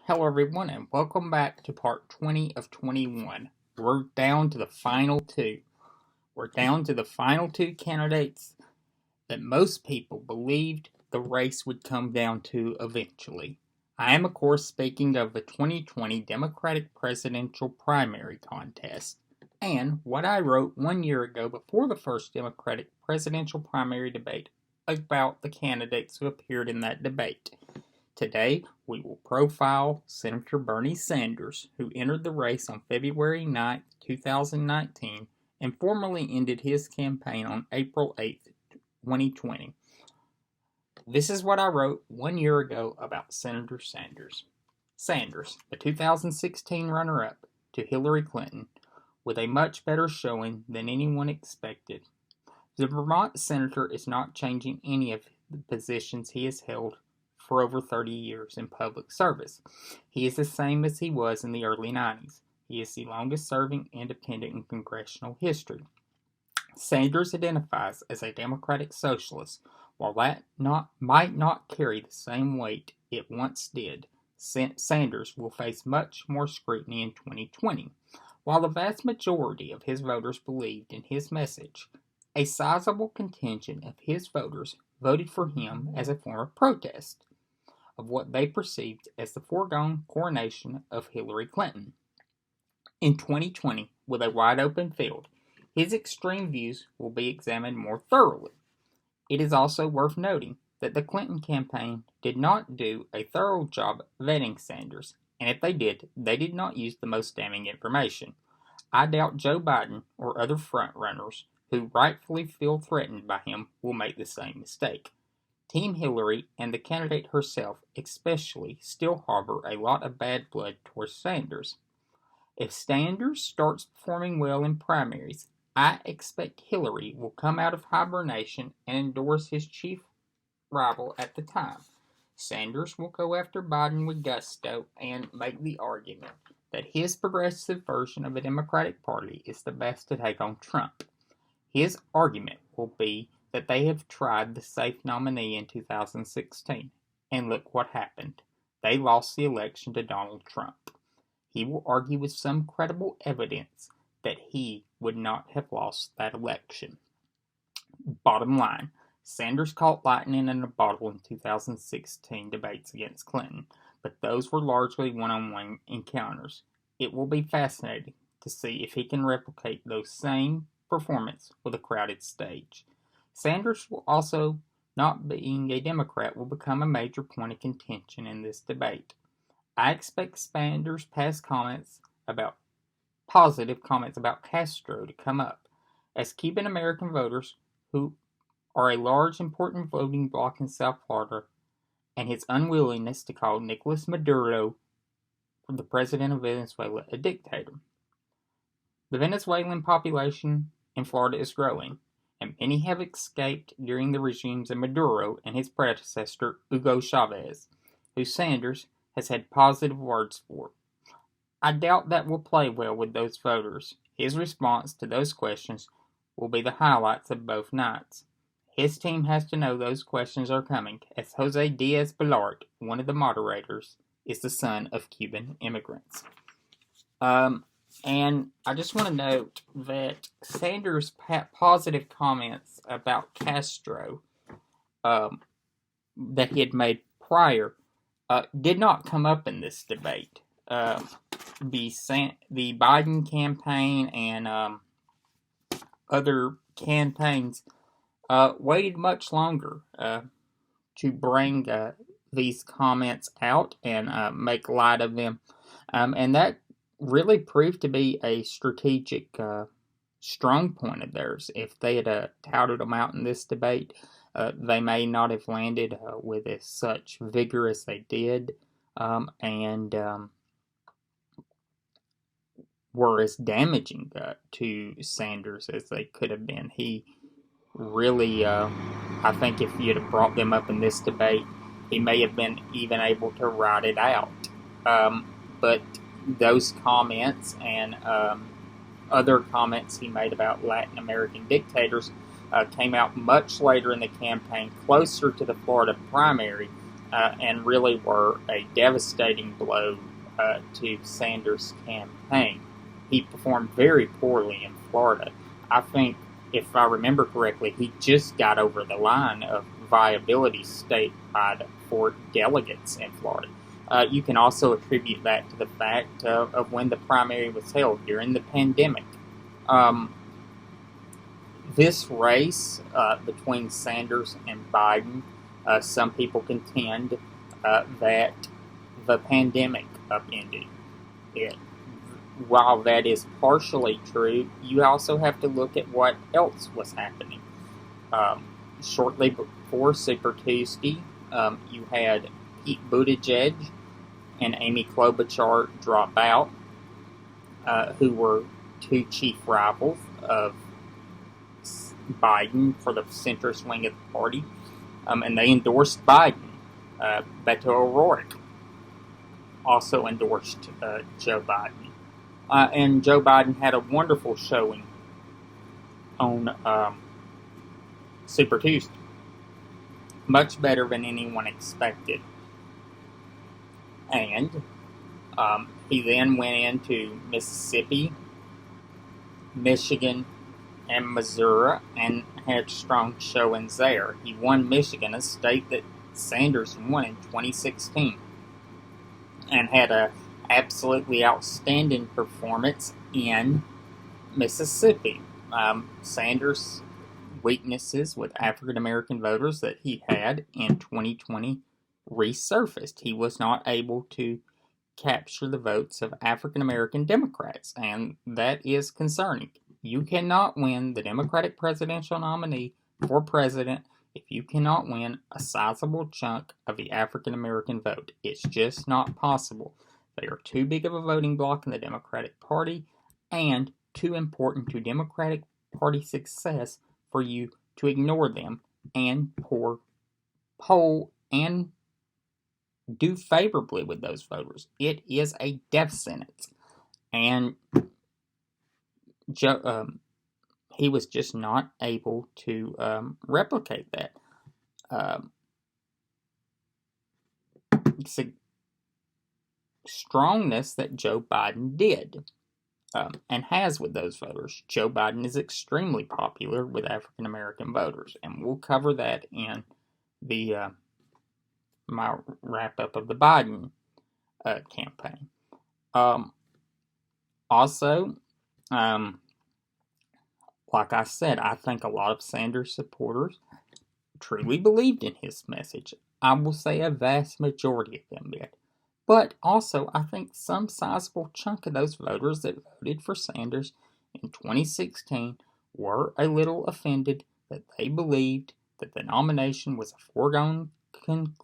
Hello, everyone, and welcome back to part 20 of 21. We're down to the final two. We're down to the final two candidates that most people believed the race would come down to eventually. I am, of course, speaking of the 2020 Democratic presidential primary contest and what I wrote 1 year ago before the first Democratic presidential primary debate about the candidates who appeared in that debate. Today, we will profile Senator Bernie Sanders, who entered the race on February 9, 2019, and formally ended his campaign on April 8, 2020. This is what I wrote 1 year ago about Senator Sanders. Sanders, the 2016 runner-up to Hillary Clinton, with a much better showing than anyone expected. The Vermont senator is not changing any of the positions he has held for over 30 years in public service. He is the same as he was in the early 90s. He is the longest serving independent in congressional history. Sanders identifies as a Democratic socialist. While that might not carry the same weight it once did, Sanders will face much more scrutiny in 2020. While the vast majority of his voters believed in his message, a sizable contingent of his voters voted for him as a form of protest of what they perceived as the foregone coronation of Hillary Clinton. In 2020, with a wide open field, his extreme views will be examined more thoroughly. It is also worth noting that the Clinton campaign did not do a thorough job vetting Sanders, and if they did not use the most damning information. I doubt Joe Biden or other frontrunners who rightfully feel threatened by him will make the same mistake. Team Hillary and the candidate herself especially still harbor a lot of bad blood towards Sanders. If Sanders starts performing well in primaries, I expect Hillary will come out of hibernation and endorse his chief rival at the time. Sanders will go after Biden with gusto and make the argument that his progressive version of the Democratic Party is the best to take on Trump. His argument will be that they have tried the safe nominee in 2016, and look what happened. They lost the election to Donald Trump. He will argue with some credible evidence that he would not have lost that election. Bottom line, Sanders caught lightning in a bottle in 2016 debates against Clinton, but those were largely one-on-one encounters. It will be fascinating to see if he can replicate those same performance with a crowded stage. Sanders will also, not being a Democrat, will become a major point of contention in this debate. I expect Sanders' positive comments about Castro to come up, as Cuban American voters, who are a large important voting bloc in South Florida, and his unwillingness to call Nicolas Maduro, the president of Venezuela, a dictator. The Venezuelan population in Florida is growing, and many have escaped during the regimes of Maduro and his predecessor, Hugo Chavez, who Sanders has had positive words for. I doubt that will play well with those voters. His response to those questions will be the highlights of both nights. His team has to know those questions are coming, as Jose Diaz-Balart, one of the moderators, is the son of Cuban immigrants. And I just want to note that Sanders' positive comments about Castro that he had made prior did not come up in this debate. The Biden campaign and other campaigns waited much longer to bring these comments out and make light of them. And that really proved to be a strategic strong point of theirs. If they had touted them out in this debate, they may not have landed with as such vigor as they did, and were as damaging to Sanders as they could have been. He really, I think if you'd have brought them up in this debate, he may have been even able to ride it out. But those comments and other comments he made about Latin American dictators came out much later in the campaign, closer to the Florida primary, and really were a devastating blow to Sanders' campaign. He performed very poorly in Florida. I think, if I remember correctly, he just got over the line of viability statewide for delegates in Florida. You can also attribute that to the fact of when the primary was held during the pandemic. Um, this race between Sanders and Biden, some people contend that the pandemic upended it. While that is partially true, you also have to look at what else was happening. Um, Shortly before Super Tuesday, you had Pete Buttigieg and Amy Klobuchar drop out, who were two chief rivals of Biden for the centrist wing of the party, and they endorsed Biden. Beto O'Rourke also endorsed Joe Biden. And Joe Biden had a wonderful showing on Super Tuesday. Much better than anyone expected. And he then went into Mississippi, Michigan, and Missouri and had strong showings there. He won Michigan, a state that Sanders won in 2016, and had a absolutely outstanding performance in Mississippi. Sanders' weaknesses with African American voters that he had in 2020 resurfaced. He was not able to capture the votes of African American Democrats, and that is concerning. You cannot win the Democratic presidential nominee for president if you cannot win a sizable chunk of the African American vote. It's just not possible. They are too big of a voting bloc in the Democratic Party and too important to Democratic Party success for you to ignore them and poll and do favorably with those voters. It is a death sentence. And he was just not able to replicate that. It's a strongness that Joe Biden did and has with those voters. Joe Biden is extremely popular with African American voters, and we'll cover that in the my wrap up of the Biden campaign. Also, like I said, I think a lot of Sanders supporters truly believed in his message. I will say a vast majority of them did. But also, I think some sizable chunk of those voters that voted for Sanders in 2016 were a little offended that they believed that the nomination was a foregone event,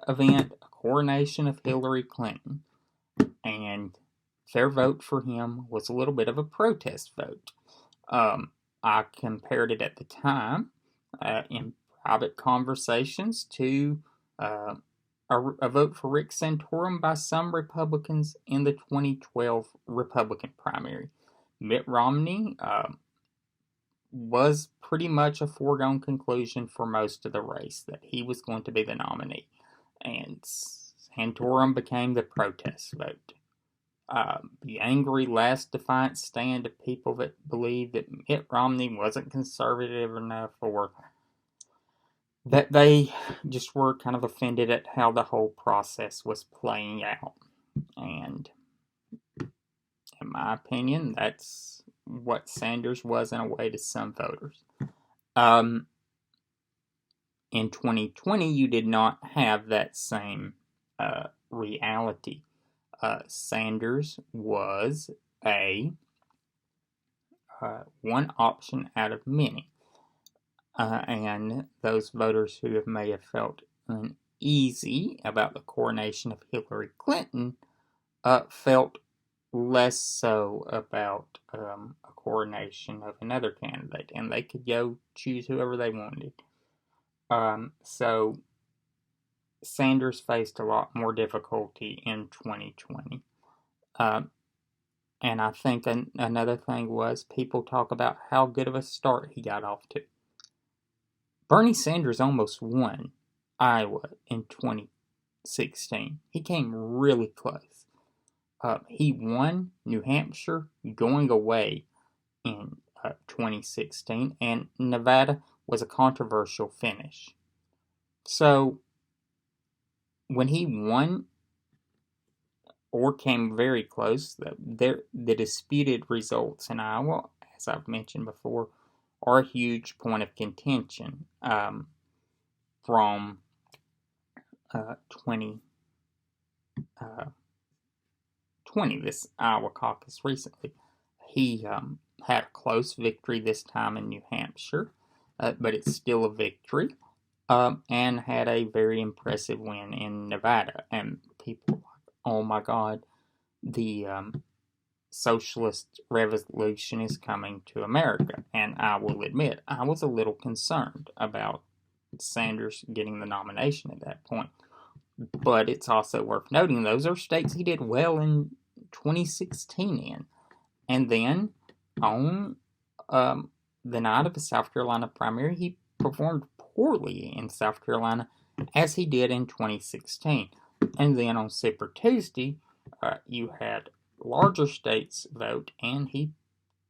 a coronation of Hillary Clinton, and their vote for him was a little bit of a protest vote. I compared it at the time in private conversations to a vote for Rick Santorum by some Republicans in the 2012 Republican primary. Mitt Romney was pretty much a foregone conclusion for most of the race that he was going to be the nominee, and Santorum became the protest vote. The angry last defiant stand of people that believed that Mitt Romney wasn't conservative enough, or that they just were kind of offended at how the whole process was playing out. And in my opinion, that's what Sanders was in a way to some voters. In 2020, you did not have that same reality. Sanders was a one option out of many. And those voters who may have felt uneasy about the coronation of Hillary Clinton felt less so about a coronation of another candidate, and they could go choose whoever they wanted. So Sanders faced a lot more difficulty in 2020. And I think another thing was people talk about how good of a start he got off to. Bernie Sanders almost won Iowa in 2016. He came really close. He won New Hampshire going away in 2016, and Nevada was a controversial finish. So, when he won or came very close, the disputed results in Iowa, as I've mentioned before, are a huge point of contention from 2020, this Iowa caucus recently. He had a close victory this time in New Hampshire, but it's still a victory, and had a very impressive win in Nevada. And people were like, oh my God, the socialist revolution is coming to America. And I will admit, I was a little concerned about Sanders getting the nomination at that point. But it's also worth noting those are states he did well in 2016 in. And then on the night of the South Carolina primary, he performed poorly in South Carolina as he did in 2016. And then on Super Tuesday, you had larger states vote, and he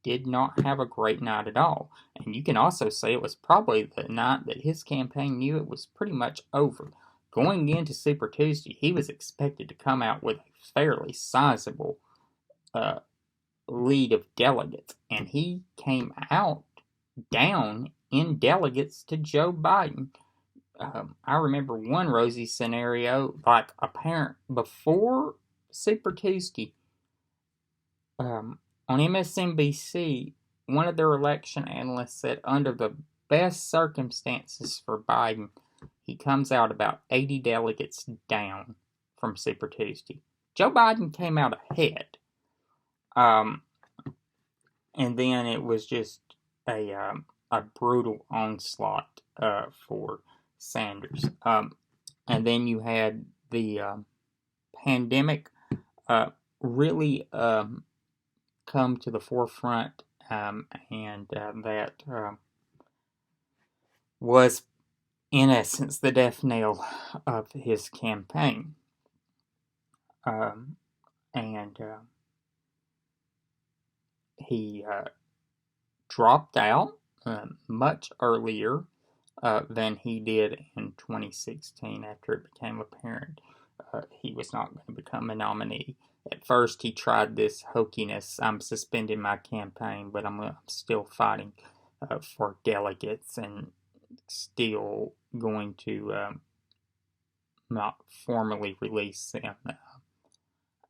did not have a great night at all. And you can also say it was probably the night that his campaign knew it was pretty much over. Going into Super Tuesday, he was expected to come out with a fairly sizable lead of delegates, and he came out down in delegates to Joe Biden. I remember one rosy scenario, like apparent before Super Tuesday, on MSNBC, one of their election analysts said under the best circumstances for Biden, he comes out about 80 delegates down from Super Tuesday. Joe Biden came out ahead. And then it was just a brutal onslaught for Sanders. And then you had the pandemic really come to the forefront, and that was, in essence, the death knell of his campaign. And he dropped out much earlier than he did in 2016 after it became apparent he was not going to become a nominee. At first, he tried this hokiness, I'm suspending my campaign, but I'm still fighting for delegates and still going to not formally release them.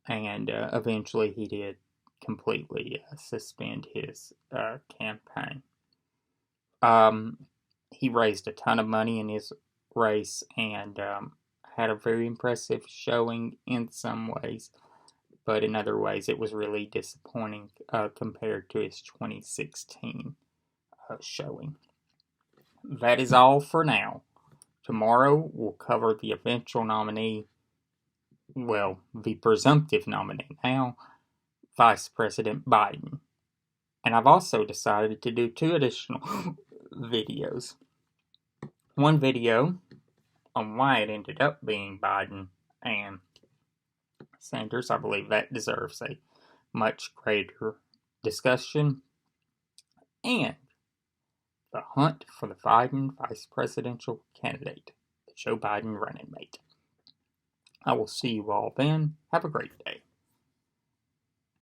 And eventually he did completely suspend his campaign. He raised a ton of money in his race and had a very impressive showing in some ways, but in other ways it was really disappointing compared to his 2016 showing. That is all for now. Tomorrow we'll cover the eventual nominee, well, the presumptive nominee now, Vice President Biden. And I've also decided to do 2 additional videos. One video on why it ended up being Biden and Sanders. I believe that deserves a much greater discussion. And the hunt for the Biden vice presidential candidate, the Joe Biden running mate. I will see you all then. Have a great day.